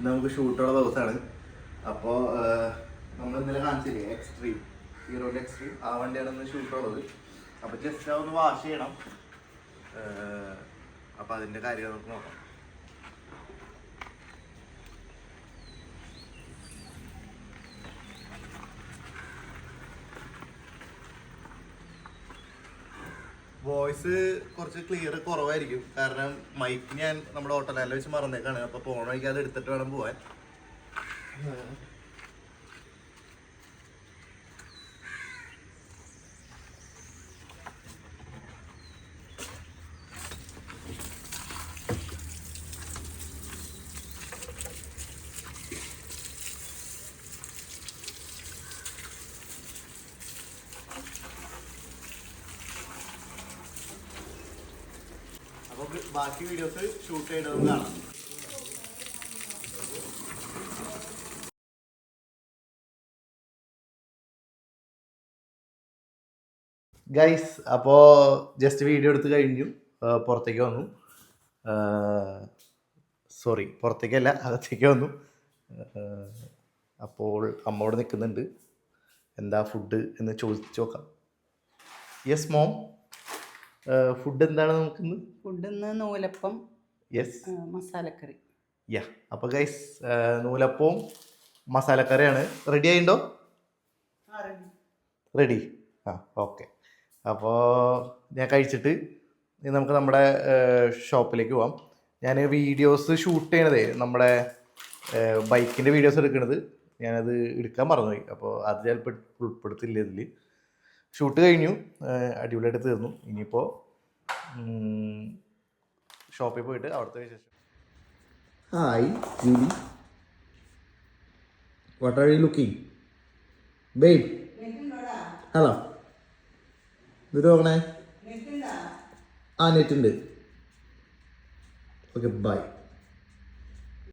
നമുക്ക് ഷൂട്ടുള്ള ദിവസമാണ്. അപ്പോൾ നമ്മൾ ഇന്നലെ കാണിച്ചില്ലേ എക്സ്ട്രീം, ഹീറോൻ്റെ എക്സ്ട്രീം, ആ വണ്ടിയാണ് ഇന്ന് ഷൂട്ടുള്ളത്. അപ്പോൾ ജസ്റ്റ് ഒന്ന് വാഷ് ചെയ്യണം. അപ്പോൾ അതിൻ്റെ കാര്യങ്ങൾ നമുക്ക് നോക്കാം. വോയിസ് കുറച്ച് ക്ലിയർ കുറവായിരിക്കും, കാരണം മൈക്ക് ഞാൻ നമ്മുടെ ഓട്ടോലാൻഡിൽ വെച്ച് മറന്നേക്കാണ്. അപ്പോൾ പോണ വഴിക്ക് അത് എടുത്തിട്ട് വേണം പോവാൻ. ബാക്കി വീഡിയോസ് ഷൂട്ട് ചെയ്തത് കാണാം. ഗൈസ്, അപ്പോൾ ജസ്റ്റ് വീഡിയോ എടുത്ത് കഴിഞ്ഞു, പുറത്തേക്ക് വന്നു. സോറി, പുറത്തേക്കല്ല, അകത്തേക്ക് വന്നു. അപ്പോൾ അമ്മ അവിടെ നിൽക്കുന്നുണ്ട്. എന്താ ഫുഡ് എന്ന് ചോദിച്ചു നോക്കാം. യെസ് മോം, ഫുഡ് എന്താണ് നമുക്കിന്ന്? ഫുഡ് ഇന്ന് നൂലപ്പം, യെസ്, മസാലക്കറി. യാ, അപ്പോൾ ഗൈസ് നൂലപ്പവും മസാലക്കറിയാണ്. റെഡി ആയിണ്ടോ? റെഡി. ആ, ഓക്കെ. അപ്പോൾ ഞാൻ കഴിച്ചിട്ട് നമുക്ക് നമ്മുടെ ഷോപ്പിലേക്ക് പോവാം. ഞാൻ വീഡിയോസ് ഷൂട്ട് ചെയ്യണതേ, നമ്മുടെ ബൈക്കിൻ്റെ വീഡിയോസ് എടുക്കണത് ഞാനത് എടുക്കാൻ മറന്നുപോയി. അപ്പോൾ അത് ചിലപ്പോൾ ഉൾപ്പെടുത്തില്ല ഇതിൽ. ഷൂട്ട് കഴിഞ്ഞു, അടിപൊളിയായിട്ട് തീർന്നു. ഇനിയിപ്പോൾ ഷോപ്പിൽ പോയിട്ട് അവിടുത്തെ വിശേഷം. Hi Julie, what are you looking babe? Hello, ഇത് നോക്കണേ. ആ, നെറ്റ് ഉണ്ട്. Okay, by.